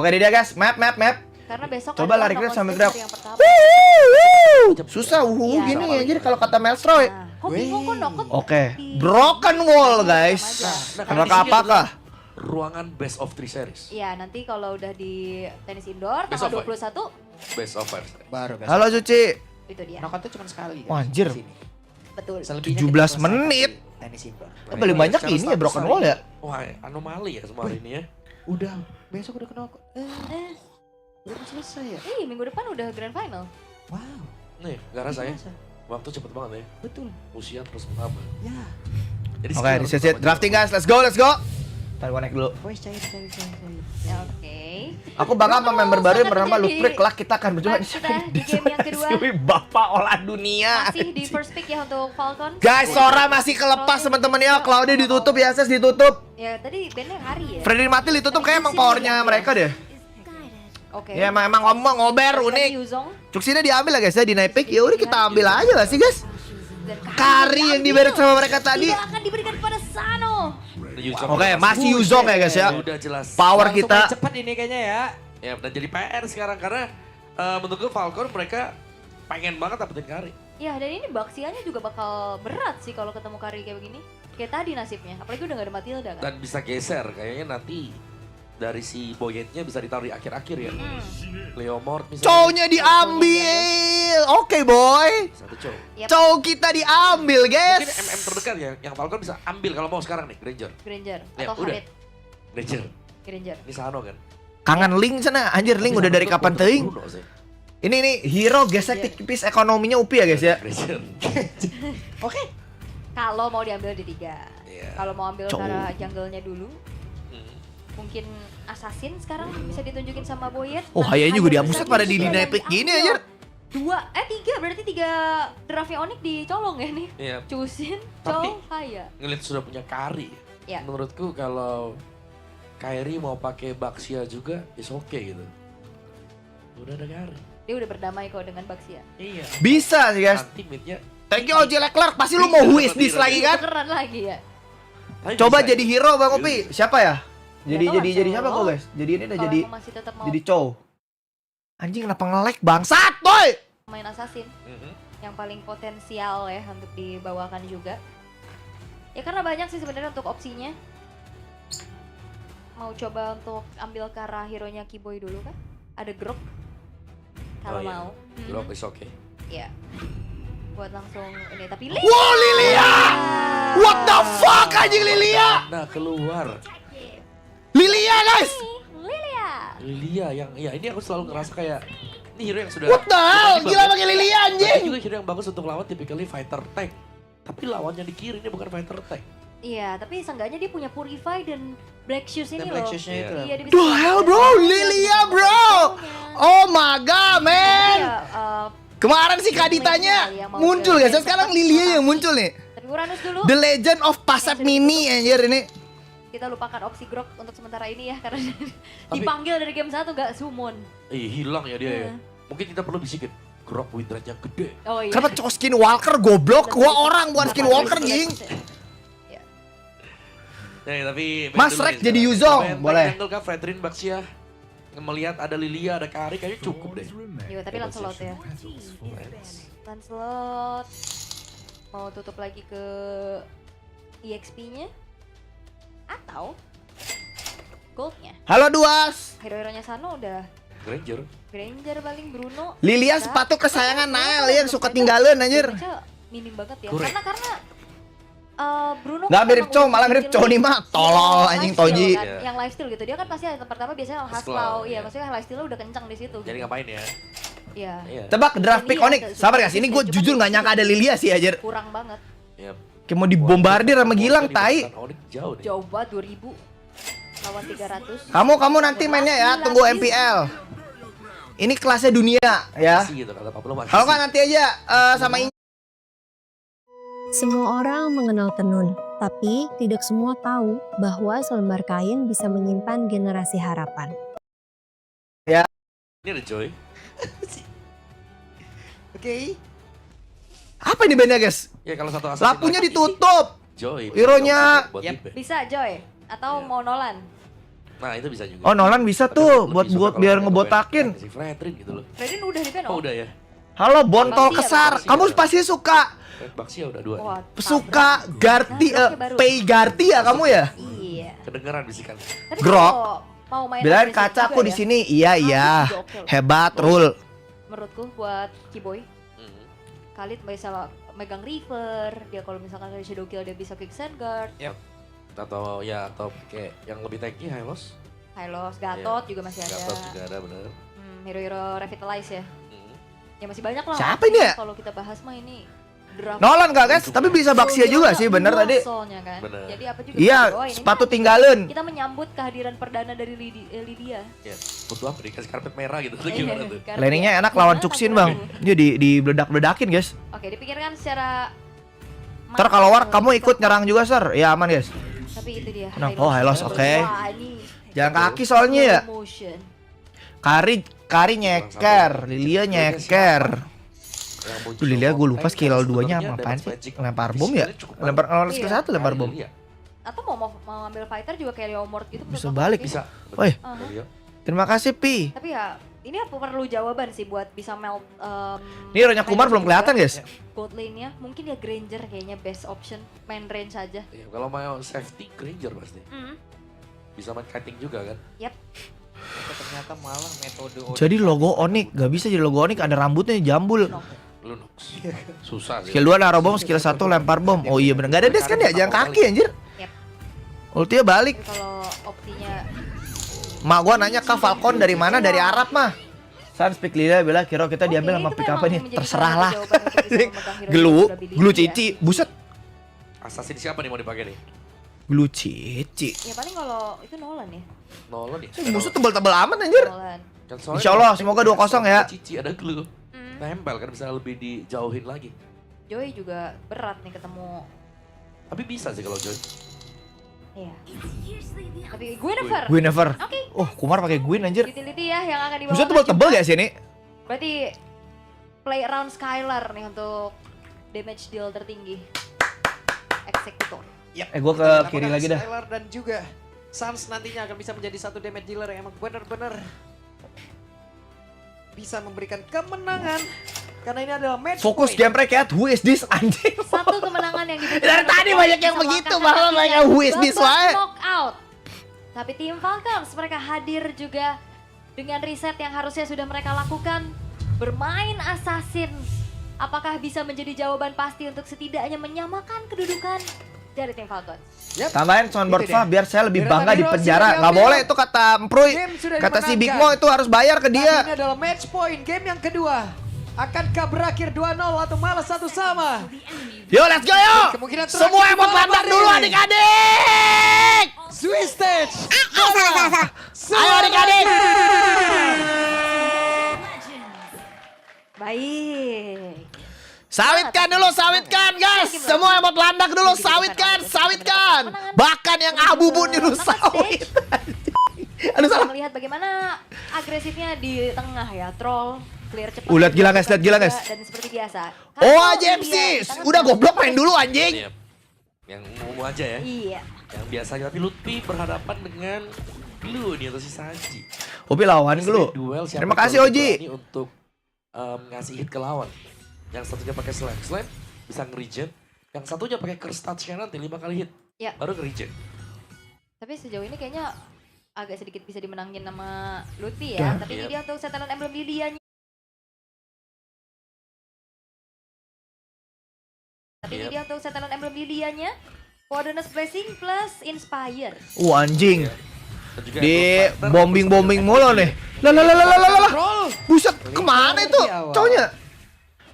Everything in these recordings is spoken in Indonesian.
Oke dia guys, map. Karena besok Coba adalah lari grab knockout sambil stage grab. hari yang pertama. Susah Iya, gini iya. anjir kalau kata Melstroy. Nah, kok bingung kok knockout? Oke, di- broken wall guys. Nah, Karena di sini apakah? adalah ruangan best of 3 series. Iya, nanti kalau udah di tenis indoor Besok, tanggal 21 Best of 5 series. Baru guys. Halo Suci. itu dia. Knockout tuh cuma sekali. Wah, anjir. Di sini. Betul. Selebihnya 17 kita selesai menit. di Tenis indoor. Paling banyak Secara ini ya broken status wall ya. Wah, anomali ya semua hari ini ya. Udah, besok udah ke knockout. Eh, Udah mau selesai ya? minggu depan udah grand final. Wow. Nih, gak rasa ya. biasa. Waktu cepet banget ya. Betul. Usia terus bertambah. Ya. Jadi Oke, skill di harus sesi bertambah drafting juga. guys, let's go. Ntar gua naik dulu. Voice cair. Ya, oke. Aku bangga sama member baru yang bernama Sangat Lutfrik. Kelak kita akan berjumpa Nah, sudah di game yang kedua. Siwi Bapak olah dunia. Masih di first pick ya untuk Falcon. Guys, Sora masih kelepas teman-teman ya. Claudia ditutup, Yasses ditutup. Ya, tadi bandnya hari ya. Freddy mati ditutup kayak emang powernya mereka deh. Oke. Ya emang ngomong ngober unik. Yuzong Cuksina diambil lah guys ya di Naipik. Ya udah kita ambil aja lah sih guys. dan Kari yang diberi sama mereka tadi. tidak akan diberikan kepada Sano. Yuzong Oke, udah masih Yuzong ya guys ya. Udah jelas. Power Langsung kita. main cepat ini kayaknya ya. Ya, dan jadi PR sekarang karena menurut gue Falcon mereka pengen banget dapetin Kari. Ya, dan ini Baxianya juga bakal berat sih kalau ketemu Kari kayak begini. Kayak tadi nasibnya, apalagi udah gak ada Matilda kan. Dan bisa geser kayaknya nanti dari si Boyetnya bisa ditaruh di akhir-akhir ya. Leomord misalnya. Cownya diambil. Oke boy. Satu cow. Yap. Cow kita diambil Mungkin guys. MM terdekat ya yang Falcon bisa ambil kalau mau sekarang nih Granger. Granger Ya, atau udah. Harit. Granger. Granger. Ini Sano kan. Kangen Link sana. Anjir Link udah dari kapan teuing? Bruno sih. Ini nih hero gesek tipis ekonominya UPI ya guys ya. Granger. Oke. Kalau mau diambil di 3. Iya. Kalau mau ambil Cow. cara jungle-nya dulu, Hmm. mungkin Assassin sekarang bisa ditunjukin sama Boyet. Oh, Nah, kayaknya juga hanya diambuset bisa pada di yang Epic gini diambil. anjir. 3, berarti 3 draftnya Onyx dicolong ya nih. Iya. Cusin, Tapi- Chow, Haya. Ngeliat sudah punya Kari. Ya. Menurutku kalau Kairi mau pakai Baxia juga is oke gitu. Udah ada Kari. Dia udah berdamai kok dengan Baxia. Iya. Bisa sih guys. Nanti midnya. Thank you OJ Leclerc. Pasti lu mau wish this lagi kan? Keren lagi ya. Tapi Coba bisa jadi ya. hero Bang Opi. Siapa ya? Jadi Nggak tahu, jadi Ansel. siapa kok guys? Jadi ini udah Kalau jadi emang masih tetap mau jadi Chow. Anjing kenapa nge-lag bangsat boy? main Assassin Mhm. yang paling potensial ya untuk dibawakan juga. Ya karena banyak sih sebenarnya untuk opsinya. Mau coba untuk ambil ke arah hero-nya Kiboy dulu kah? Ada Grok. Kalau Oh, iya. mau. Drop is oke. Ya. Buat langsung ini tapi Wow Lilia! What the fuck anjing Lilia? Nah keluar. Lilia guys! Lilia. Lilia yang ya ini aku selalu ngerasa kayak ini hero yang sudah What the hell? bukan Gila bagus. pakai Lilia Tapi anjing! juga hero yang bagus untuk lawan typically fighter tank. Tapi lawannya di kiri ini bukan fighter tank. Iya, tapi seenggaknya dia punya Purify dan Black Shoes ini Dan Black loh. Shoes-nya itu. Iya, dia bisa The hell bro, Lilia bro! Oh my god man! Iya, Kemarin si Kaditanya muncul guys, sekarang Lilia yang muncul nih. tapi Uranus dulu. The Legend of Pasat Mini anjir ini. Kita lupakan opsi Grok untuk sementara ini ya karena dipanggil dari game 1 gak summon. Hilang ya dia ya. Iya. Mungkin kita perlu bisikin Grok Windran yang gede. Oh iya. Kenapa cowok skinwalker goblok? Gua orang bukan skinwalker jing. Ya, tapi Mas Rek jadi Yuzong, boleh. Jungle kah Fredrin Baxia melihat ada Lilia, ada Kari kayaknya cukup deh. Iya, tapi Lancelot ya. Lancelot mau tutup lagi ke EXP-nya atau gold-nya. Halo Duas. Hero-heronya Sano udah Granger. Granger paling Bruno. Lilia Bisa. sepatu kesayangan Nael yang suka tinggalin anjir. Damage-nya minim banget ya. Kurang. Karena Bruno Nggak kan mirip emang Chow, udah malah mirip skill Chow nih mah. Tolol yang anjing lifesteal Toji. kan, Iya. yang lifesteal gitu. Dia kan pasti yang pertama biasanya Hustle, Haslau. Iya, iya. maksudnya lifesteal-nya udah kencang di situ. Jadi gitu. ngapain ya? Iya. Iya. Tebak draft pick Ini Onyx. agak Sabar susah guys, ini sih, gue cuman jujur nggak nyangka ada Lilia sih anjir. Kurang banget. Iya. Kayak mau dibombardir sama Gilang tai. Onyx jauh deh. Jauh banget 2000 lawan 300. Kamu nanti mainnya ya, tunggu MPL. Ini kelasnya dunia ya. Masih gitu kata Pablo masih. Kalau nggak nanti aja sama Semua orang mengenal tenun, tapi tidak semua tahu bahwa selembar kain bisa menyimpan generasi harapan. Ini ada Joy. Oke. apa ini bandnya guys? Ya kalau satu assassin Lampunya lagi, ditutup. Joy. Hero-nya- buat Yap. Ipe. Bisa Joy atau Iya. mau Nolan? Nah itu bisa juga. Oh Nolan bisa Tapi tuh lebih buat suka kalau biar mereka ngebotakin. main si Fredrin gitu loh. Fredin udah di pen Oh udah ya. Halo Bontol Baksia, Kesar, Baksia. kamu pasti suka Red Baxia udah 2. Wah, suka tabrak. Garti, Tabraknya baru. Pei Garti ya kamu ya? Iya. Kedengeran bisikan. Tapi Grok. kalau mau main Bilain agresif kaca juga aku di ya, sini. Iya iya. juga oke loh. Hebat Rul. Menurutku buat Kiboy, Hmm. Khalid bisa megang river, dia kalau misalkan dari shadow kill dia bisa kick sand guard, Atau pakai yang lebih tanky Hylos. Hylos, Gatot juga masih ada. Gatot juga ada bener. Hero-hero revitalize ya. Hmm. Ya masih banyak lah. Siapa ini ya? Kalau kita bahas mah ini draft. Nolan gak guys? Tapi bisa Baksia juga sih bener tadi. Soalnya kan. Bener. Jadi apa juga Iya, bisa bawa ini sepatu kan tinggalin. kita menyambut kehadiran perdana dari Lydia. Ya, butuh apa dikasih karpet merah gitu tuh Iya, gimana tuh? karena Landingnya dia- enak lawan gimana Cuksin tampil bang. aku? Dia di beledak-beledakin guys. Oke, dipikirkan secara Ntar kalau war matang, kamu ikut bisa- nyerang juga ser. Ya aman guys. Tapi itu dia. Menang. Oh, Hylos, oke. Wah, ini Jalan kaki soalnya ya. slow motion. Kari nyeker, Lilia nyeker. Tuh Lilia gue lupa skill 2-nya apaan sih? Lempar bom ya? Lempar skill Iya. 1 lempar bom. Atau mau ambil fighter juga kayak Leomord gitu. Bisa menurut aku balik. sih. Bisa. Woi. Iya. Terima kasih Pi. Tapi ya ini apa perlu jawaban sih buat bisa melt. Ini Ronya Kumar belum kelihatan guys. Gold lane-nya mungkin ya Granger kayaknya best option, main range aja. Iya, kalau mau safety Granger pasti. Hmm. Bisa main kiting juga kan? Ternyata malah metode Jadi logo Onyx, gak bisa jadi logo Onyx ada rambutnya jambul. Lunox. Susah sih. Skill 2 naruh bom, skill 1 lempar bom. Oh iya bener, gak ada dash kan ya? Jalan kaki anjir. Yep. Ultinya balik. Tapi kalau optinya Mak gua nanya ke Falcon dari mana? Dari Arab mah. San speak Lilia bilang kira kita diambil sama itu pick apa memang nih? menjadi Terserah salah lah. satu jawaban untuk bisa memegang hero Gelu, durability gelu ya. cici, buset. Assassin siapa nih mau dipakai nih? Gelu cici. Ya paling kalau itu Nolan ya. Nolan ya. Musuh tebel-tebel amat anjir. Nolan. Kan soalnya Insya Allah, kalau semoga ada 2-0 ya. Cici ada glue. Hmm. Nempel kan bisa lebih dijauhin lagi. Joy juga berat nih ketemu. Tapi bisa sih kalau Joy. Iya. Tapi gue never. Gue never. Oke. Oh, Kumar pakai Gwyn anjir. Utility ya yang akan dibawa. Musuh tebel-tebel ya sini. Berarti play around Skylar nih untuk damage deal tertinggi. Executor. Gua ke kiri lagi dah. Skylar dan juga Sans nantinya akan bisa menjadi satu damage dealer yang emang benar-benar bisa memberikan kemenangan karena ini adalah match Fokus point. game rakyat, who is this anjing? Satu kemenangan yang dibutuhkan. Dari tadi untuk banyak yang bisa begitu, melangkah bahkan ke banyak tiga who is this babak wae. knockout. Tapi tim Falcons mereka hadir juga dengan riset yang harusnya sudah mereka lakukan. Bermain assassin. Apakah bisa menjadi jawaban pasti untuk setidaknya menyamakan kedudukan dari tim Falcons? Tambahin soundboard Itu dia. Fa biar saya lebih Deretan bangga di hero penjara. sudah Nggak diambil. boleh itu kata Mproy. Game sudah Kata si Big dimenangkan. Mo itu harus bayar ke Dan dia. ini adalah match point game yang kedua. Akankah berakhir 2-0 atau malah satu sama? Yo let's go yo. Kemungkinan terakhir Semua yang mau di malam landak hari. dulu adik-adik. Swiss stage. Ayo adik-adik. Baik. Sawitkan dulu, sawitkan guys. Semua yang mau landak dulu, sawitkan, sawitkan. Bahkan yang abu pun nyuruh sawit. Aduh salah. Melihat bagaimana agresifnya di tengah ya, troll clear cepat. Lihat gila guys, lihat gila guys. Dan seperti biasa. Oh Kalau AJMC, dia- kita kan udah tahu- goblok main dulu anjing. Iya. Yang umum aja ya. Iya. Yang biasanya tapi Lutfi berhadapan dengan Glue nih atau si Sanji. Opi lawan lu. Duel siapa Terima yang kasih lebih Oji. berani untuk ngasih hit ke lawan. Yang satunya pakai slam, slam bisa nge-regen. Yang satunya pakai curse touch-nya nanti 5 kali hit. Ya. Baru nge-regen. Tapi sejauh ini kayaknya agak sedikit bisa dimenangin sama Lutfi Ya. ya. Tapi ini Iya. dia untuk setelan emblem Lidianya. Tapi ini Iya. dia untuk setelan emblem Lidianya. Coordinates Blessing plus Inspire. Anjing. Dan juga Di Ghost Fighter, bombing bisa mulu nih. Lah. Roll. Buset, kemana itu Di awal. cowoknya?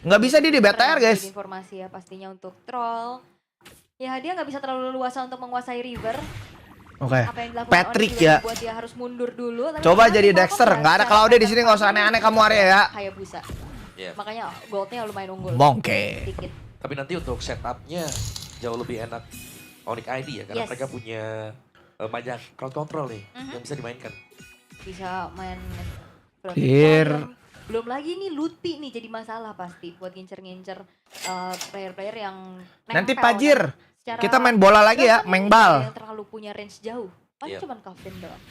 Nggak bisa dia di BTR guys. Jadi informasi ya pastinya untuk troll. Ya dia nggak bisa terlalu leluasa untuk menguasai river. Oke. Apa yang dilakukan Patrick Onyx juga ya. membuat dia harus mundur dulu. Tapi Coba sekarang jadi Falcon Dexter. ya, Nggak ada secara Claudia di sini, nggak usah performa aneh-aneh kamu Arya ya. Hayabusa. Iya. Makanya goldnya lumayan unggul. Bongke. Dikit. Tapi nanti untuk setupnya jauh lebih enak Onyx ID ya. Karena Yes. mereka punya banyak crowd control nih Mhm. yang bisa dimainkan. Bisa main Clear. Belum lagi nih Lutfi nih jadi masalah pasti buat ngincer-ngincer player-player yang Nanti nempel Pajir, kan. Secara kita main bola lagi ya, Bahkan main ini bal. yang terlalu punya range jauh. Paling Iya. cuman Kavin doang.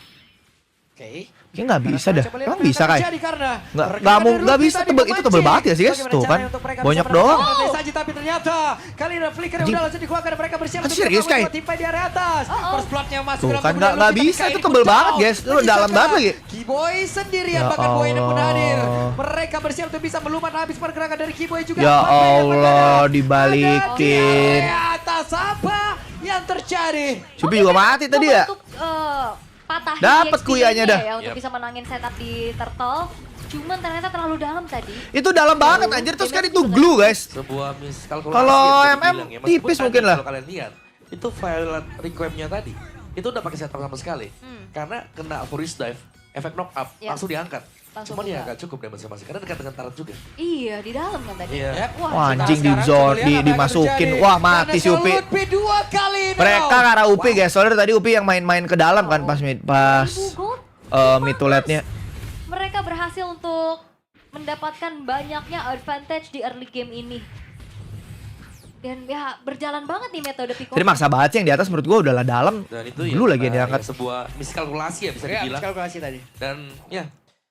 Oke. Kayaknya nggak bisa dah. Coba lihat Emang apa yang bisa akan kayak? terjadi karena Nggak bisa tebel, itu tebel banget ya sih guys. Tuh kan, banyak doang. Saja, tapi ternyata kali ini flicker yang Anjing. udah langsung dikeluarkan dan mereka bersiap Ah, serius, membawa Kai? tim di area atas. First bloodnya masuk Tuh dalam kan, tubuh nggak Lutfi, bisa, tapi itu Kai tebel pun banget, down. guys. Itu dalam banget lagi. Keyboy sendirian, Ya bahkan Boy pun hadir. Allah. Mereka bersiap untuk bisa melumat habis pergerakan dari Keyboy juga. Ya Apa yang Allah, mendadak? Ada di dibalikin. area atas apa yang terjadi? Supi juga mati tadi ya. Untuk patah Dapet EXP kuyanya nya dah. ya, untuk bisa menangin setup di turtle. Cuman ternyata terlalu dalam tadi. Itu dalam banget anjir, terus kan itu glue guys. Sebuah miskalkulasi. Kalau yang bisa MM dibilang ya. tipis Meskipun mungkin tadi lah. Kalau kalian lihat, itu violet requiem-nya tadi, itu udah pakai setup sama sekali. Karena kena Furious Dive, efek knock up, Ya. langsung diangkat. Langsung Cuman ya buka. gak cukup damage masih karena dekat dengan turret juga. Iya, di dalam kan tadi. Iya. Yep. Wah, Wah, anjing di Sekarang zone, coba lihat apa yang akan dimasukin. terjadi. Wah, mati si Karena Upi. Lutfi 2 kali in a Mereka row. karena Upi guys, soalnya tadi Upi yang main-main ke dalam kan pas pas 1000 gold. mid to late-nya. Mereka berhasil untuk mendapatkan banyaknya advantage di early game ini. Dan ya berjalan banget nih metode Pico. Jadi maksa banget sih yang di atas menurut gua udahlah dalam. Dan itu Dulu lagi yang ya diangkat. sebuah miskalkulasi ya bisa Ya, dibilang. kalkulasi tadi. Dan ya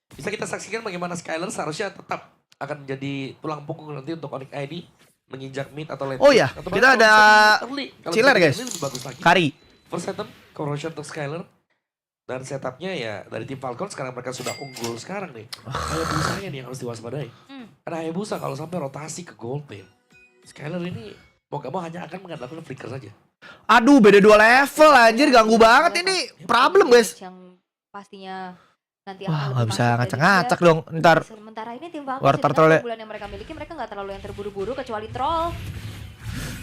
bisa kita saksikan bagaimana Skyler seharusnya tetap akan menjadi tulang punggung nanti untuk Onyx ID menginjak mid atau late. Oh iya, Atau kita bahkan ada kalau early. Kalau chiller, bisa guys. early lebih bagus lagi. Kari. First item corrosion untuk Skyler. Dan setupnya ya dari tim Falcon sekarang mereka sudah unggul sekarang nih. Hayabusanya nih yang harus diwaspadai. Karena Hayabusa kalau sampai rotasi ke gold lane, Skyler ini mau gak mau hanya akan mengandalkan flicker saja. Aduh, beda 2 level anjir, ganggu banget ini. Problem guys. Yang pastinya nanti Wah, akan nggak lebih bisa pasti dari ngacak-ngacak dia. dong. Ntar Sementara ini tim Falcon War sih, Turtle ya. dengan bulan yang mereka miliki, mereka nggak terlalu yang terburu-buru kecuali troll.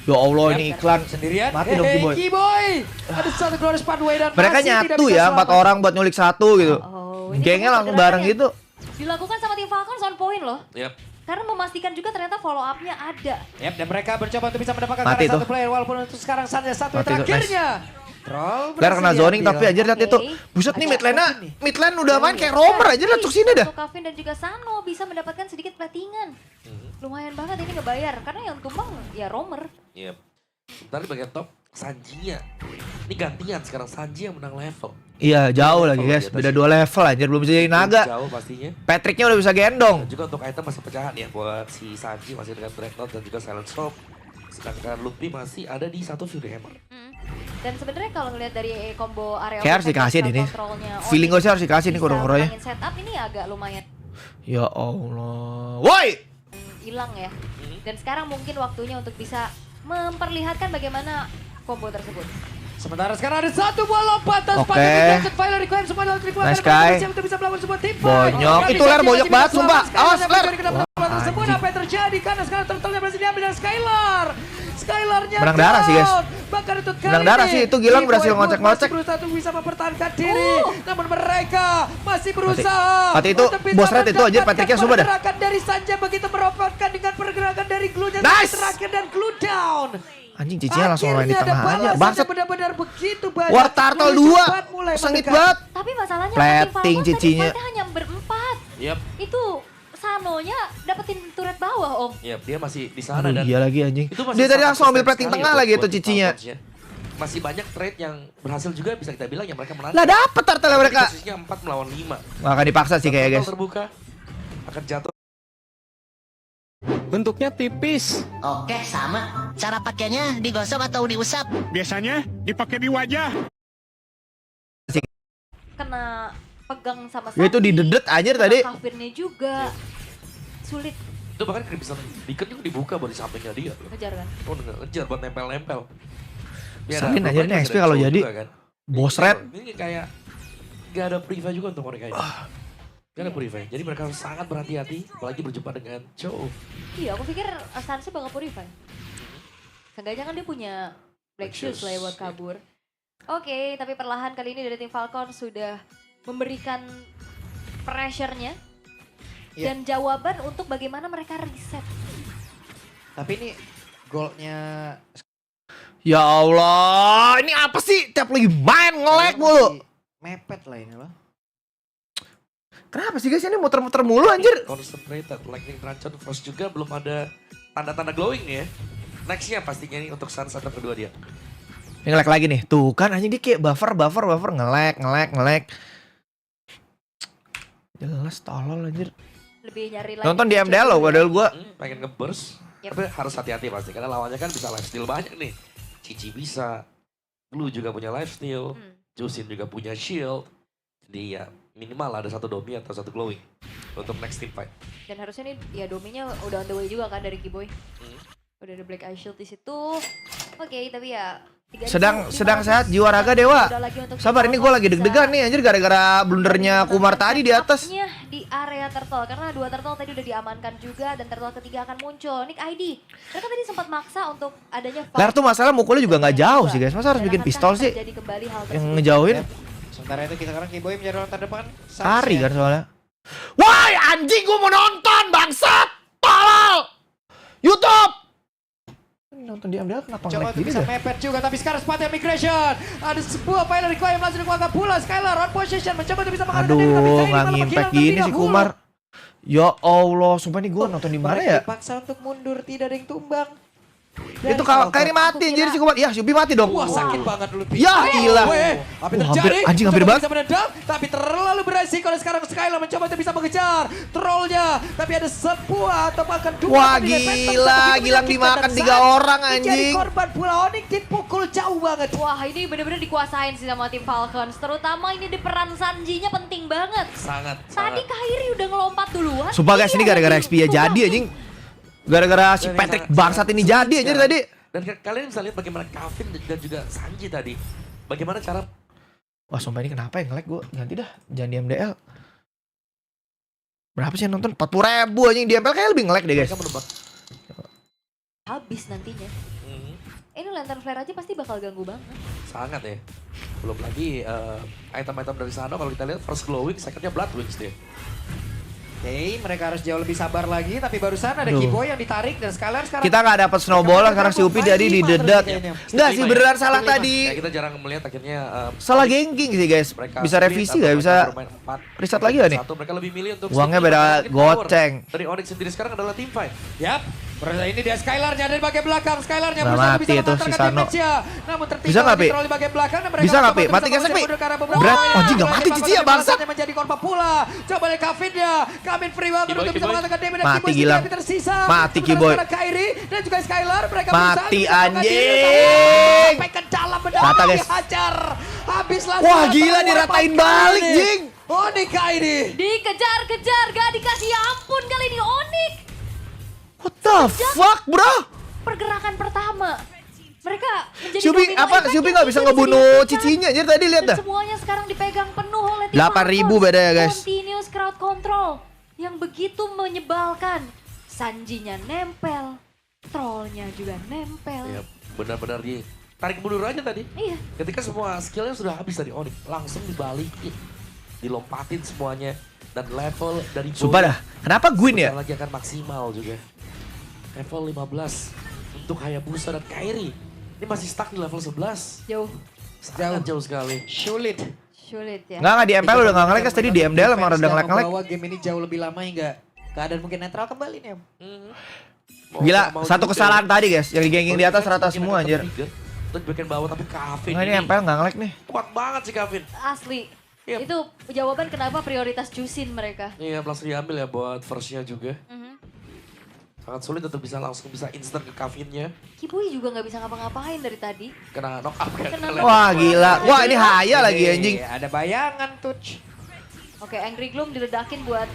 ya Allah ini iklan. Sendirian. Mati dong, Keyboy. Keyboy. Ada satu glorious pathway dan Mereka masih tidak nyatu bisa ya, 4 selamat. orang buat nyulik 1 gitu. Oh, ini Gengnya tunggu langsung pergerakan bareng yang gitu. dilakukan sama tim Falcon on point loh. Yap. Karena memastikan juga ternyata follow up-nya ada. Yep, dan mereka mencoba untuk bisa mendapatkan Mati karena tuh. satu player walaupun untuk sekarang saja satu Mati tuh, terakhirnya. Troll Biar kena berhasil zoning diambil. tapi anjir lihat Oke. itu. Buset nih Ada mid lane-nya. apa ini? Mid lane udah main kayak romer aja lah sini dah. Untuk Kavin dan juga Sano bisa mendapatkan sedikit platingan. Lumayan banget ini ngebayar. Karena yang tumbang ya romer. Yap. Sebentar di bagian top, Sanji-nya. Ini gantian sekarang Sanji yang menang level. Iya, jauh lagi guys. Beda 2 level anjir, belum bisa jadi naga. Jauh pastinya. Patricknya udah bisa gendong. Dan juga untuk item masih pecahan ya buat si Sanji masih dengan Dreadnought dan juga Silent Storm. Sedangkan Luffy masih ada di satu Fury Hammer. Dan sebenarnya kalau ngelihat dari combo area Kayak harus dikasih deh nih. Feeling gue sih harus dikasih nih kuro-kuronya. Setup ini agak lumayan Ya Allah. Woi! hilang ya. Dan sekarang mungkin waktunya untuk bisa memperlihatkan bagaimana combo tersebut. Sementara sekarang ada satu buah lompatan Oke. sepatu Gadget Violet Requiem semua dalam dikeluarkan. Nice, Kai. Untuk bisa melakukan sebuah tim fight. Bonyok. Kali Itu Ler Sanji bonyok masih banget, bisa sumpah. selamatkan. Awas, Skylar Ler. dari kedalaman Wah, tersebut. anjing. Apa yang terjadi? Karena sekarang turtle-nya berhasil diambil dan Skylar. Skylarnya Menang darah sih, guys. down. Bahkan untuk kali Menang darah ini, sih, itu Gilang Keyboy berhasil pun ngocek-ngocek. masih berusaha untuk bisa mempertahankan diri. Namun mereka masih berusaha. Mati itu, untuk bisa boss rate itu aja, mendapatkan Patricknya sumpah dah. pergerakan dari Sanjay begitu meropotkan dengan pergerakan dari glue-nya Nice. terakhir dan glue down. Anjing cicinya langsung main di Akhirnya ada tengah aja. balasan Bangsat. yang benar-benar begitu banyak. War Turtle Lebih 2. cepat mulai Sengit mendekat. banget. Tapi masalahnya Plating tim Falcon tadi cicinya. fightnya hanya berempat. Yap. Itu Sanonya dapetin turret bawah om. Yap, dia masih di sana Aduh, dan iya lagi anjing. itu masih Dia tadi sangat langsung ambil sustain plating sekali tengah untuk- lagi buat itu tim cicinya. Falcons ya. Masih banyak trade yang berhasil juga bisa kita bilang ya mereka menang. Lah dapet turtle mereka. Posisinya 4 melawan 5. Nggak akan dipaksa sih kayaknya guys. Terbuka akan jatuh. Bentuknya tipis. Oke, sama. Cara pakainya digosok atau diusap? Biasanya dipakai di wajah. Kena pegang sama Ya itu didedet anjir tadi. Kafinnya juga sulit Itu bahkan bisa Beacon juga dibuka buat di sampingnya dia. ngejar kan. Oh, ngejar buat nempel-nempel. Ya, Salin ada aja nih Brooklyn XP masih ada kalau Joe jadi. juga kan. Boss Ini- red. Ini kayak gak ada preview juga untuk mereka ini. Gak ada preview. Jadi mereka harus sangat berhati-hati apalagi berjumpa dengan Joe. Iya aku pikir Sansa bakal purify. Seenggaknya kan dia punya Black Shoes lah ya buat kabur. Oke, tapi perlahan kali ini dari tim Falcon sudah memberikan pressure-nya. Iya. Dan jawaban untuk bagaimana mereka reset. Tapi ini golnya Ya Allah, ini apa sih? Tiap lagi main nge-lag mulu. mepet lah ini loh. Kenapa sih guys ini muter-muter mulu anjir? Concentrated, lightning tranchant first juga belum ada tanda-tanda glowing nih ya. Nextnya pastinya nih untuk Sun Center kedua dia. Ini nge-lag lagi nih. Tuh kan anjing dia kayak buffer nge-lag. Jelas tolol anjir. Lebih nyari lagi. Nonton di MDL loh padahal gua. Pengen nge-burst. Yep. Tapi harus hati-hati pasti karena lawannya kan bisa lifesteal banyak nih. Cici bisa. Lu juga punya lifesteal. Jusin juga punya shield. Jadi ya minimal ada satu Domi atau satu Glowing untuk next team fight. Dan harusnya nih ya dominya udah on the way juga kan dari Kiboy. Udah ada Black Eye Shield di situ. Oke, tapi ya Sedang sehat jiwa raga dewa. Sabar ini gue lagi deg-degan nih anjir gara-gara blundernya Kumar tadi di atas. Di area turtle karena 2 turtle tadi udah diamankan juga dan turtle ketiga akan muncul. Nick ID. Mereka tadi sempat maksa untuk adanya Lar tuh masalah mukulnya juga nggak jauh sih guys. Masa harus bikin pistol sih? Yang ngejauhin. Sementara itu kita sekarang Kiboy menjadi orang terdepan. Sari kan soalnya. Woi anjing gue mau nonton bangsat. Tolol. YouTube. Nonton di MDL kenapa Coba nge-lag untuk gini bisa ya? mepet juga tapi sekarang sepatnya migration. Ada sebuah pilot require yang langsung dikeluarkan pula. Skylar on position mencoba untuk bisa menghadapi David, tapi Aduh Kairi nggak malah ngimpact menghilang gini terlebih si dahulu. Kumar. Ya Allah sumpah nih gue nonton di mana Mereka ya? dipaksa untuk mundur, tidak ada yang tumbang. Itu kalau Kairi mati anjir si Kumar. Ya Yubi mati dong. Wah sakit banget dulu. Ya, ilah. Apa Wah, terjadi? hampir Mencoba banget. bisa menendang, tapi terlalu beresiko. Dan sekarang Skylar mencoba untuk bisa mengejar trollnya. Tapi ada sebuah atau bahkan 2. Wah gila, Gilang dimakan 3 orang Jadi anjing. korban pula Onyx dipukul jauh banget. Wah ini bener-bener dikuasain sih sama tim Falcons. Terutama ini di peran Sanji-nya penting banget. Sangat. Tadi Kairi udah ngelompat duluan. Sumpah guys ini gara-gara XP ya jadi Tumbang. anjing. Gara-gara si Patrick bangsat ini jadi anjir tadi. Dan kalian bisa lihat bagaimana Kevin dan juga Sanji tadi. Bagaimana cara Wah sumpah ini kenapa ya nge-lag gue. Ganti dah jangan di MDL. Berapa sih yang nonton? 40.000 anjing di MDL kayak lebih nge-lag deh guys. mereka menebak. Habis nantinya. Ini lantern flare aja pasti bakal ganggu banget. Sangat ya. Belum lagi item-item dari sana kalau kita lihat first glowing, secondnya blood wings dia. Oke, mereka harus jauh lebih sabar lagi. Tapi barusan ada Aduh. Kiboy yang ditarik dan Skylar sekarang. Kita nggak dapat snowball karena si Upi jadi didedet. Enggak sih beneran salah Ya, tadi. kita jarang melihat akhirnya Salah ganking sih guys. mereka Bisa split revisi atau gak? mereka Bisa bermain 4. reset lagi gak nih? Satu mereka lebih milih untuk Uangnya stick beda mungkin power. goceng. Dari Onyx sendiri sekarang adalah team fight. Yap. Ini dia Skylarnya dari bagian belakang. Skylarnya Nggak berusaha mati bisa itu si mengantarkan Sano. damage-nya. Namun tertinggal Bisa nggak, Pi? di bagian belakang. Dan mereka Bisa nggak, Pi? mencoba Mati untuk gesek, Pi? mundur ke arah beberapa Berat. poin. Anjing, nggak mati, Cici, ya, bangsat. Menjadi korban pula. Coba dari Kavinnya. Kavin free banget Kiboy, untuk bisa Kiboy. mengatakan damage. Dan Mati, Kiboy Gilang. sendiri tersisa. Mati, Sementara Kiboy. sekarang Kairi dan juga Skylar. Mereka Mati, berusaha untuk bisa anjing. sampai ke dalam Rata, benar guys. dihajar. Habislah. Wah Skylar gila pada diratain kali balik ini. jing. Onyx Kairi. Dikejar-kejar, gak dikasih ampun kali ini Onyx. What the fuck bro? Pergerakan pertama. Mereka menjadi Siupi domino apa? impact Siupi yang nggak bisa bisa ngebunuh dihentikan. cicinya aja tadi lihat Dan dah. semuanya sekarang dipegang penuh oleh tim 8.000 Falcons. beda ya, guys. Continuous crowd control yang begitu menyebalkan. Sanjinya nempel, trollnya juga nempel. Ya, benar-benar tarik mundur aja tadi. Iya. Ketika semua skillnya sudah habis dari Onyx, langsung dibalikin. Dilompatin semuanya. Dan level dari Sumpah dah. Kenapa Gwyn ya? sebentar lagi akan maksimal juga. Level 15 untuk Hayabusa dan Kairi. Ini masih stuck di level 11. Jauh, Sangat jauh sekali. Sulit. sulit ya. Nggak di MPL udah nggak nge-lag tadi di MDL emang rada nge-lag. Membawa game ini jauh lebih lama hingga keadaan mungkin netral kembali nih. Gila satu kesalahan tadi guys. Yang di-ganking di atas rata semua anjir. Untuk bagian bawah tapi Kevin Nggak ini MPL nggak nge-lag nih. kuat banget sih Kevin. Asli. Yep. Itu jawaban kenapa prioritas Jusin mereka. Iya langsung diambil ya buat first-nya juga. Mhm. Sangat sulit untuk langsung bisa instant ke Kevinnya. Kiboy juga nggak bisa ngapa-ngapain dari tadi. Kena knock up kan. Kena Wah gila. Wah ini Haya lagi anjing. Ada bayangan touch. Oke, Angry Gloom diledakin buat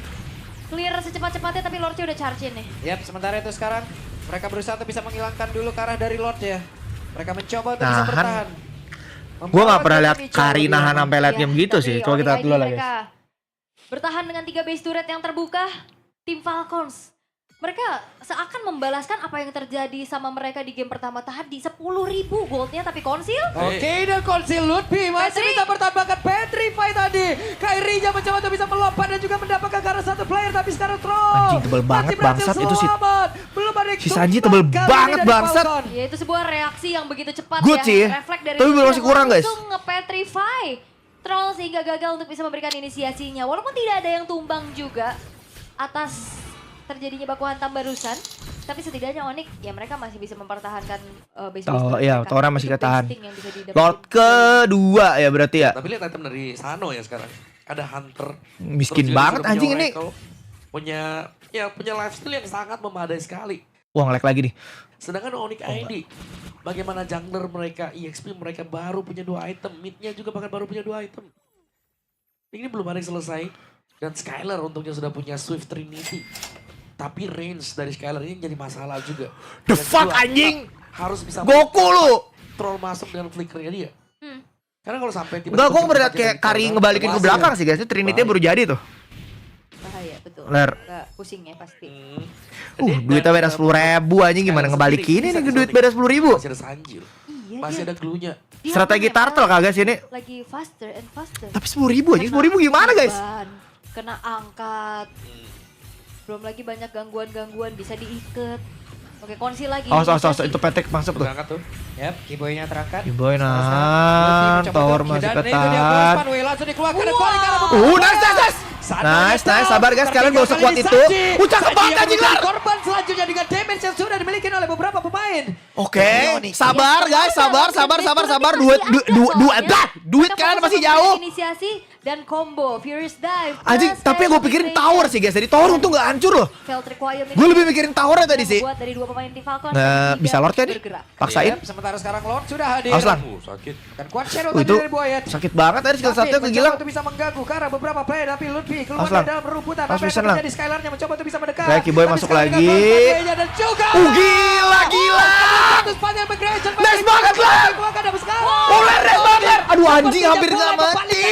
clear secepat-cepatnya tapi Lordnya udah charge in nih. Yap, sementara itu sekarang mereka berusaha untuk bisa menghilangkan dulu ke arah dari Lord ya. Mereka mencoba untuk bisa Nahan. bertahan. Gua nggak pernah lihat Membawa Kari game ini nahan jauh sampai late game gitu Tapi sih. Coba kita lihat dulu lah guys. mereka bertahan dengan 3 base turret yang terbuka. Tim Falcons. Mereka seakan membalaskan apa yang terjadi sama mereka di game pertama tadi. 10.000 goldnya tapi konsil. Oke, dan Konsil Lutfi masih Petri. bisa bertahan Petrify tadi. Kairinya mencoba untuk bisa melompat dan juga mendapatkan ke arah satu player tapi sekarang Troll. Anjing, tebel banget, masih berhasil bangsat. Itu si- selamat. Belum ada yang si Sanji tebel tumbang kali banget, ini dari bangsat. Falcon. Ya itu sebuah reaksi yang begitu cepat Good ya. sih, Refleks dari tapi Lutfi masih yang kurang, guys. langsung nge-petrify Troll sehingga gagal untuk bisa memberikan inisiasinya. Walaupun tidak ada yang tumbang juga atas terjadinya baku hantam barusan. Tapi setidaknya Onyx ya mereka masih bisa mempertahankan base-base Oh, turret iya, mereka. Tora masih Itu ketahan. base yang bisa didapetin. Lord kedua ya berarti ya. Tapi lihat item dari Sano ya sekarang. ada Hunter. Miskin Terus juga banget sudah punya anjing ini. Oracle. Punya lifesteal yang sangat memadai sekali. Wah, nge-lag lagi nih. Sedangkan Onyx ID, bagaimana jungler mereka, EXP mereka baru punya 2 item, midnya juga bahkan baru punya 2 item. Ini belum ada yang selesai. Dan Skylar untungnya sudah punya Swift Trinity. Tapi range dari Skylar ini jadi masalah juga. The Dan fuck, kedua, anjing? harus bisa Goku lu. troll masuk dengan flickernya dia. Karena kalau sampai tiba-tiba... Enggak, gue melihat kayak Kari ngebalikin ke belakang sih guys. Trinity baru jadi tuh. Bahaya betul. Ler. Agak pusing ya pasti. Duitnya beda 10.000 anjing, gimana ngebalikin ini duit beda 10.000. Masih ada Sanjil, Iya, masih dia- ada glue-nya. dia Strategi memang turtle kagak sih ini? Lagi faster and faster. Tapi 10.000 anjing, 10.000 gimana guys? Beban, kena angkat. Belum lagi banyak gangguan-gangguan, bisa diikat. Oke, konsi lagi. Awas, inisiasi. itu Patrick masuk tuh. Berangkat tuh. Yap, keyboynya terangkat. Boy Lebih nahan, mencoba tower untuk- masih dan itu dia ketat. Bruce Wayne langsung dikeluarkan dan Wow. Cody karena Nice. Nice, sabar guys, kalian gak usah kuat itu. Cakep banget anjing Lar. Korban selanjutnya dengan damage yang sudah dimiliki oleh beberapa pemain. Oke, sabar guys, sabar. Duit kalian masih jauh. Inisiasi dan combo Furious Dive. Anjing, tapi gue pikirin tower sih guys. Jadi tower untung gak hancur loh. Failed requirement. Gue lebih mikirin towernya tadi sih. Buat dari 2 pemain tim Falcon. Nah, yang bisa tidak Lord kan nih? bergerak. Paksain. Yap, sementara sekarang Lord sudah hadir. Awas Lan. Sakit. Dan quad shadow Itu tadi dari Boyet. sakit banget tadi skill satunya kegilang. Untuk bisa mengganggu karena beberapa player tapi Lutfi keluar Awas, Lang. dari dalam rumputan. Awas, Apa yang bisa, akan Lang. terjadi? Skylarnya mencoba untuk bisa mendekat. Oke, Keyboy Tapi masuk sekarang dengan lagi. Boyet dan juga. Gila. Nice banget, Lang. Ular nice banget. Aduh anjing, hampir gak mati.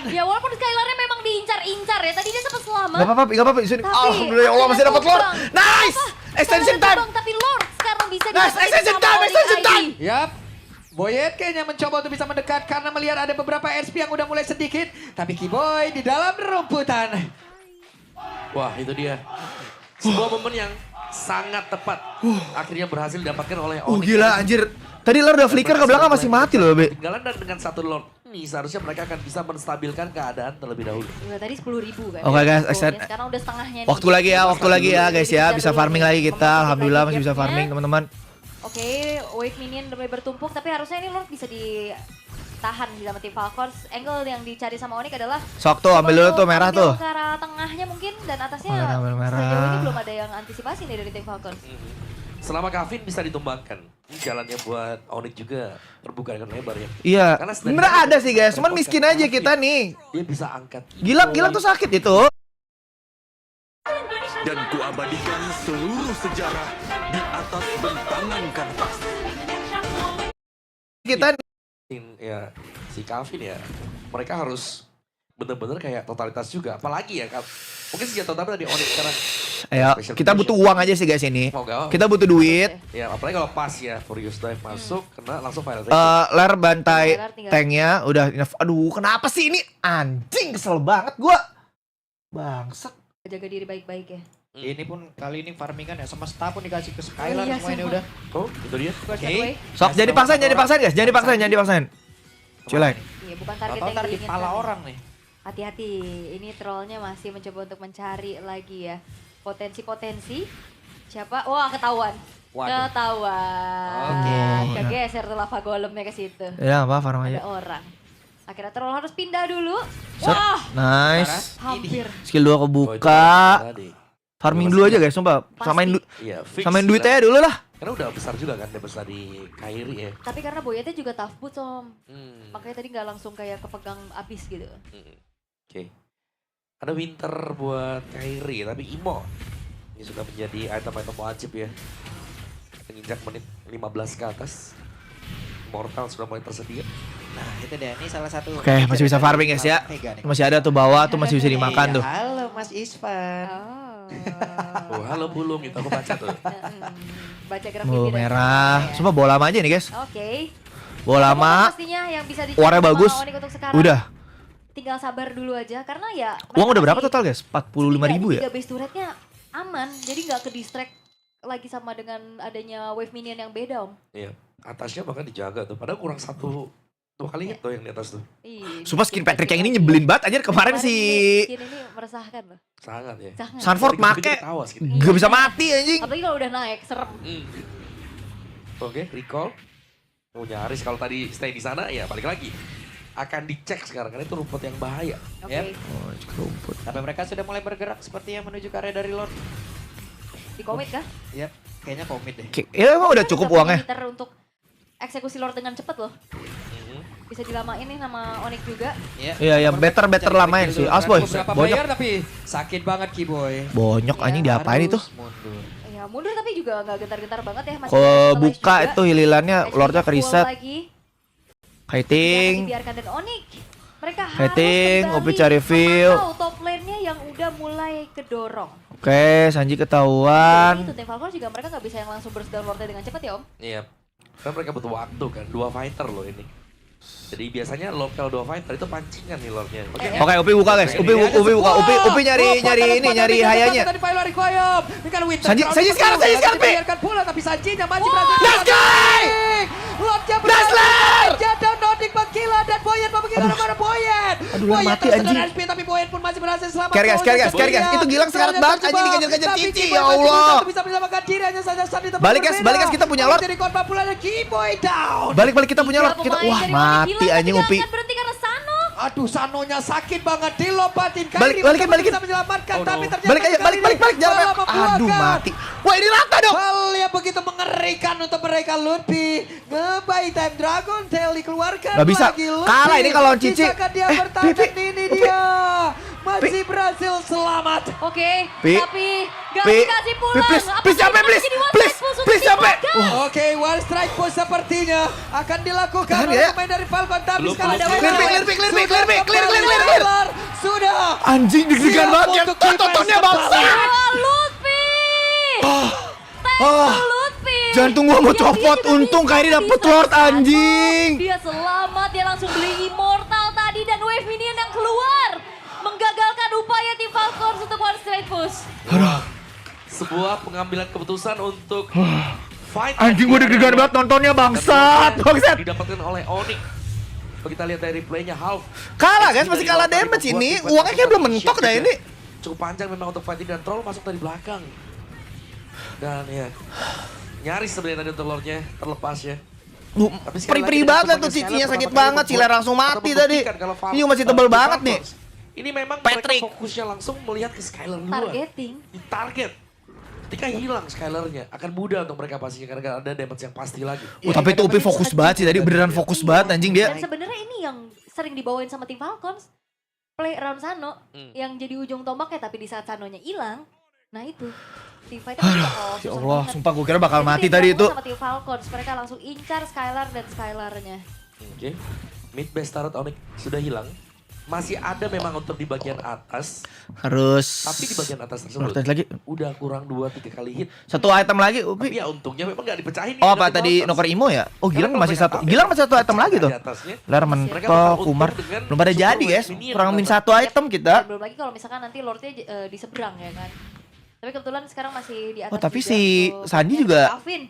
Ya walaupun Skylarnya memang diincar-incar ya. Tadi dia sempat selamat. Gak apa-apa. Sini. Tapi, Alhamdulillah ya Allah masih dapat Lord. Nice. Extension Skylar time. terbang, tapi Lord sekarang bisa Nice, didapetin extension sama time, Onyx extension ID. time. Yap. Boyet kayaknya mencoba untuk bisa mendekat karena melihat ada beberapa SP yang udah mulai sedikit. Tapi Keyboy di dalam rumputan. Wah, itu dia. Sebuah momen yang sangat tepat. Akhirnya berhasil didapatkan oleh Onyx. Gila anjir. Tadi Lord udah flicker ke belakang masih mati loh, Be. Tinggalan dan dengan satu Lord ini seharusnya mereka akan bisa menstabilkan keadaan terlebih dahulu. Udah tadi 10.000 kan. Oke, guys, Goalnya. extend. Sekarang udah setengahnya nih. Waktu lagi ya guys ya. Bisa farming lagi kita. Alhamdulillah masih bisa farming teman-teman. Oke, wave minion udah mulai bertumpuk, tapi harusnya ini Lord bisa ditahan sama tim Falcons. Angle yang dicari sama Onyx adalah Sok tuh, ambil dulu tuh merah tuh. Ke arah tengahnya mungkin dan atasnya. Ambil merah. Sejauh ini belum ada yang antisipasi nih dari tim Falcons. Selama Kavin bisa ditumbangkan, ini jalannya buat Onyx juga terbuka dengan lebar ya. Iya. Karena Sebenernya ada sih guys, cuman miskin aja kita nih. Dia bisa angkat. Gilang tuh sakit itu. Dan kuabadikan seluruh sejarah di atas bentangan kanvas. Kita Ya si Kavin ya, mereka harus bener-bener kayak totalitas juga. Apalagi ya, mungkin senjata utama dari Onyx sekarang. ayo, kita butuh uang aja sih guys ini. Mau gak? Kita butuh duit. Ya apalagi kalau pas ya, Furious Dive masuk, kena langsung final Ler bantai Tinggal. tanknya udah. Aduh, kenapa sih ini anjing, kesel banget gua. Bangsat. Jaga diri baik-baik ya. Ini pun kali ini farmingan ya semesta pun dikasih ke Skylar iya, semua ini sama. udah. Oh, itu dia. First Oke. away. Sok, jangan dipaksain guys, jangan dipaksain. Cuy, Iya, bukan target Tahu-tahu yang ntar di diinginkan. pala orang nih. Hati-hati, ini trollnya masih mencoba untuk mencari lagi ya potensi-potensi. Siapa? Wah, ketahuan. Waduh. Ketahuan. Oke. Kegeser tuh lava golemnya ke situ. Ya, apa farm Ada aja. orang. Akhirnya troll harus pindah dulu. Set. Wah, Nice. hampir. Skill 2 Oh, itu kebuka. tadi. Farming dulu aja guys, sumpah. Pasti. Iya, fix Samain gila. duitnya dulu lah. Karena udah besar juga kan, dia besar di Kairi ya. Tapi karena Boyetnya juga tough boots, Om. Hmm. Makanya tadi nggak langsung kayak kepegang abis gitu. Oke. Ada Winter buat Kairi, tapi Imo. Ini sudah menjadi item-item wajib ya. Menginjak menit 15 ke atas. Mortal sudah mulai tersedia. Nah itu dia, ini salah satu. Oke, masih bisa farming guys ya. Mega nih. Masih ada tuh bawah tuh masih bisa dimakan Iya, tuh. Halo Mas Isvan. Oh, halo Bulung, itu aku baca tuh. Baca grafik Oh, tidak. merah. Ya. Sumpah bola lama aja nih guys. Oke. Bola Pokoknya lama. pastinya yang bisa Warnanya sama bagus. Onyx untuk sekarang. Udah. Tinggal sabar dulu aja karena ya. Uang udah berapa masih total guys? 45.000 ya? 3 base turretnya aman, jadi nggak ke distract lagi sama dengan adanya wave minion yang beda, Om. Iya, atasnya bahkan dijaga tuh. Padahal kurang 2 kali hit tuh yang di atas tuh. Ih, Sumpah skin Patrick yang ini nyebelin banget anjir kemarin si skin ini meresahkan loh. Sangat ya. Sangat. Sanford Dikit-dikit make ketawa gitu. gak bisa mati anjing. Apalagi kalau udah naik, serem. Oke, recall. Oh nyaris kalau tadi stay di sana ya balik lagi. akan dicek sekarang karena itu rumput yang bahaya. Oke. Yep. Oh, cek rumput. Tapi mereka sudah mulai bergerak sepertinya menuju ke area dari Lord. Di komit kah? Yap, kayaknya komit deh. Ya emang udah Kan cukup udah punya uangnya. meter untuk eksekusi Lord dengan cepet loh. Bisa dilamain nih sama Onyx juga. Iya, better lamain sih. Awas boy, Beberapa bonyok. player tapi sakit banget Kiboy. Bonyok anjing Iya, diapain itu? Mundur. Ya mundur tapi juga nggak gentar-gentar banget ya. Masih Kebuka juga. itu hililannya, Edge-nya Lordnya ke full reset. lagi. Jangan Kiting. dibiarkan dan Onyx. Mereka harus Kiting, kembali Upi cari feel. memantau top lane-nya yang udah mulai kedorong. Oke, Sanji Jadi ketahuan. itu tim Falcon juga mereka nggak bisa yang langsung burst down Lord-nya dengan cepat ya Om. Iya. Kan mereka butuh waktu kan, 2 fighter loh ini. Jadi biasanya Lord kalau 2 fighter itu pancingan nih Lordnya. Oke. Oke, Upi buka guys. Upi buka. Upi nyari hayanya. Sanji sekarang, Pi. Biarkan pula tapi Sanjinya masih Wow. berhasil. Let's go! Lordnya Dazzler! Jatuh Nordic menggila dan Boyen menggila mana Boyen. Aduh, lah mati, anjing. SP tapi Boyen pun masih berhasil selamat. Care, guys. Itu Gilang sekarat banget, anjing, dikejar-kejar Cici, ya Allah. Bisa menyelamatkan diri hanya saja Sandi tempat Balik, guys, berbeda. kita punya Lord. Jadi korban pula ada Kiboy down. Balik kita punya Lord. Kita wah mati anjing Upi. Berhenti karena Sano. Aduh, Sanonya sakit banget dilompatin. Balikin. Bisa menyelamatkan Oh, tapi no. ternyata Balik aja, balik. Jangan. malah membuahkan. Aduh, mati. Wah, ini rata dong. Hal yang begitu mengerikan untuk mereka Lutfi. Ngebai time Dragon Tail dikeluarkan Nggak bisa. lagi Lutfi. Kalah ini kalau lawan Cici. Bisakah dia bertahan? Pi. Ini dia. Masih berhasil selamat. Oke, Pi. tapi gak Pi. dikasih pulang. Pi, please. Apakah Please, ini sampai, akan please. jadi one Please. strike push untuk Please, tim sampai. Falcon? Oke, one strike push sepertinya akan dilakukan Tahan oleh ya. pemain dari Falcon. Tapi Belum, sekarang belum. ada Clear, Wendell. Pi. Sudah Clear. kembali Sudah. Anjing deg-degan Siap banget ya. untuk defense Tontonnya kembali. bangsa. Wah, Lutfi. Ah. Lutfi. Jantung gua mau Dia copot. juga Untung bisa Kairi dapet bisa Lord satu. anjing. Dia selamat, dia langsung beli Immortal tadi dan wave minion yang keluar. Menggagalkan upaya tim Falcons untuk one straight push. Sebuah pengambilan keputusan untuk fight. Anjing gua deg-degan banget nontonnya bangsat. Bangsat. Didapatkan oleh Onyx. Kalau kita lihat dari replaynya half. Kalah guys, masih kalah damage ini. Uangnya kayak belum mentok dah ini. Cukup panjang memang untuk fighting dan Troll masuk dari belakang. Dan ya, nyaris sebenarnya tadi untuk Lordnya terlepas ya. Tapi sekali Perih-perih lagi banget dari tuh temannya cicinya Skylar sakit pertama kali banget. membuat- Ciler langsung mati atau tadi. membuktikan kalau Ini masih tebel Tim banget nih. Falcons ini memang Patrick. mereka fokusnya langsung melihat ke Skylar dulu. Targeting. Di target. Ketika hilang Skylarnya akan mudah untuk mereka pastinya karena ada damage yang pasti lagi. Tapi itu Upi fokus banget sih tadi, beneran fokus banget anjing dia. Dan sebenarnya ini yang sering dibawain sama tim Falcons. Play around Sano yang jadi ujung tombaknya, tapi di saat Sanonya hilang, nah itu tim fighter juga Ya Allah, sumpah gue kira bakal Jadi mati tim tadi Falcons itu. sama tim Falcons, mereka langsung incar Skylar dan Skylarnya. Oke. Mid base turret Onyx sudah hilang. Masih ada memang untuk di bagian atas. Harus. Tapi di bagian atas tersebut Rotate lagi. udah kurang 2-3 kali hit. Satu item lagi Tapi Upi. ya untungnya memang gak dipecahin. Oh nih apa dari tadi Falcons. Noker Imo ya? Oh Gilang Karena masih mereka satu. tahu Gilang ya, masih satu item lagi tuh. di atasnya. Lar Mereka mentok, bakal Kumar. untung dengan Belum pada super jadi guys. wave minion Kurang min dapat. satu item kita. Dan belum lagi kalau misalkan nanti Lordnya di seberang ya kan. Tapi kebetulan sekarang masih di atas. Oh, tapi juga si untuk Sandi Kevin. juga Kevin.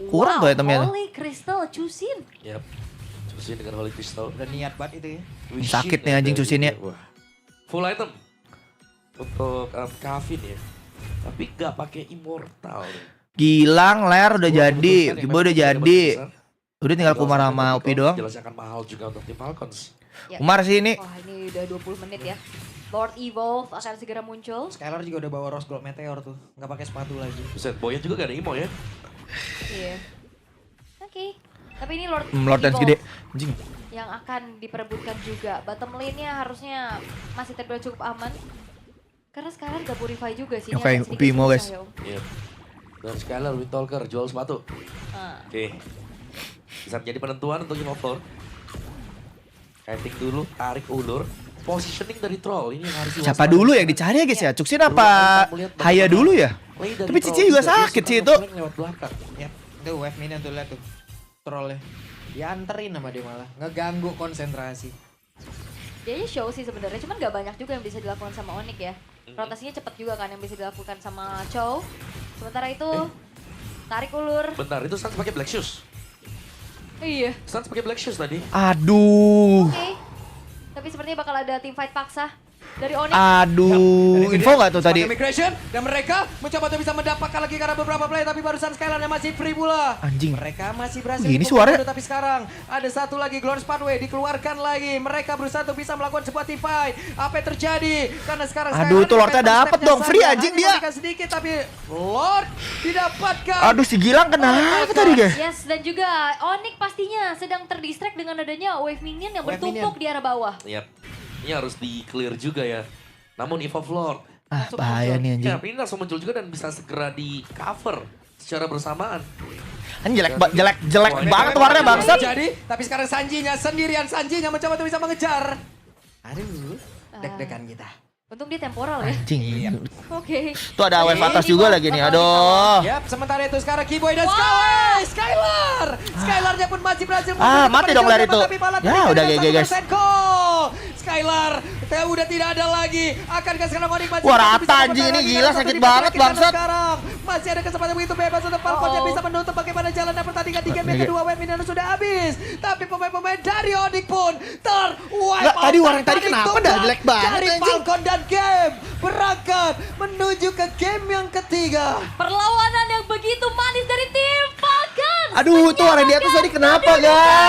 kurang tuh itemnya. Holy Crystal Chusin. Yap. Cusin dengan Holy Crystal. Udah niat banget itu ya. Sakit nih anjing Cusinnya. Wah. Full item untuk Kevin ya. Tapi gak pakai immortal. Gilang, Ler udah jadi. Keputusan yang Gibo udah memang tidak jadi. besar. Udah tinggal Jelas Kumar akan sama untuk Upi doang. Jelas akan mahal juga untuk tim Falcons. Ya. Kumar sih ini. Wah ini udah 20 menit ya. Lord Evolve akan segera muncul. Skylar juga udah bawa Rose Gold Meteor tuh. Nggak pakai sepatu lagi. Buset, Boyan juga gak ada imo ya. Iya. Oke. Tapi ini Lord Lord Dance Evolve gede. Anjing. yang akan diperebutkan juga. Bottom lane-nya harusnya masih terbilang cukup aman. Karena sekarang gak purify juga sih. Ini Oke, agak sedikit Upi mau, susah guys. ya, Om. Iya. Dan Skylar Windtalker jual sepatu. Ah. Oke. Bisa menjadi penentuan untuk Innovator. Kiting dulu, tarik ulur. Positioning dari Troll ini yang harus Siapa diwaspadai. dulu yang dicari ya guys ya? Cuksin apa Melihat Haya bagaimana dulu ya? play dari Tapi Troll Cici juga dia sakit suka sih itu. nge-flank lewat belakang. Yap, itu wave minion tuh lihat tuh. Trollnya. Dianterin sama dia malah. Ngeganggu konsentrasi. Dia aja show sih sebenarnya, cuman gak banyak juga yang bisa dilakukan sama Onyx ya. Rotasinya cepet juga kan yang bisa dilakukan sama Chow. Sementara itu tarik ulur. Bentar, itu Sans pakai Black Shoes. Iya. Sans pakai Black Shoes tadi. Aduh. Oke. Tapi sepertinya bakal ada team fight paksa. dari Onyx. Aduh, info nggak tuh tadi? Immigration dan mereka mencoba untuk bisa mendapatkan lagi karena beberapa play tapi barusan Skylar yang masih free pula. Anjing. Mereka masih berhasil. Ini untuk suaranya. membunuh, tapi sekarang ada satu lagi Glorious Pathway dikeluarkan lagi. Mereka berusaha untuk bisa melakukan sebuah team fight. Apa yang terjadi? Karena sekarang Aduh, Skylar tuh Lordnya dipepet dapet stepnya dong, free saja. anjing Hanya dia. memberikan sedikit tapi Lord didapatkan. Aduh, si Gilang kenapa tadi guys? Yes, dan juga Onyx pastinya sedang terdistract dengan adanya wave minion yang Wave bertumpuk di arah bawah. Yap. Ini harus di-clear juga ya. Namun Evolve Lord. Ah, langsung bahaya muncul. nih, anjing. Ya, ini langsung muncul juga dan bisa segera di-cover secara bersamaan. Kan jelek Wah, ini banget keren warnanya banget. bangsat. Jadi, tapi sekarang Sanjinya sendirian, Sanjinya mencoba untuk bisa mengejar. Aduh, deg-degan kita. Untung dia temporal ya. Anjing. Oke. Tuh ada wave atas juga lagi nih. Aduh. Yap, sementara itu sekarang Kiboy dan Skylar. Skylarnya pun masih berhasil. Mati dong Lar itu. Ya udah GG guys. Skylar, udah tidak ada lagi. Akankah sekarang Onyx masih Wah, bisa rata bertahan anjing ini lagi? gila, Satu sakit di banget, karena bangsat. Sekarang masih ada kesempatan begitu bebas untuk Falcon yang bisa menutup bagaimana jalan pertandingan di game yang kedua. Wave minion sudah habis. Tapi pemain-pemain dari Onyx pun terwipe Nggak, tadi out orang tadi kenapa dah jelek banget, dari anjing. Falcon dan game berangkat menuju ke game yang ketiga. Perlawanan yang begitu manis dari tim Falcons. Aduh, tuh orang di atas tadi kenapa guys?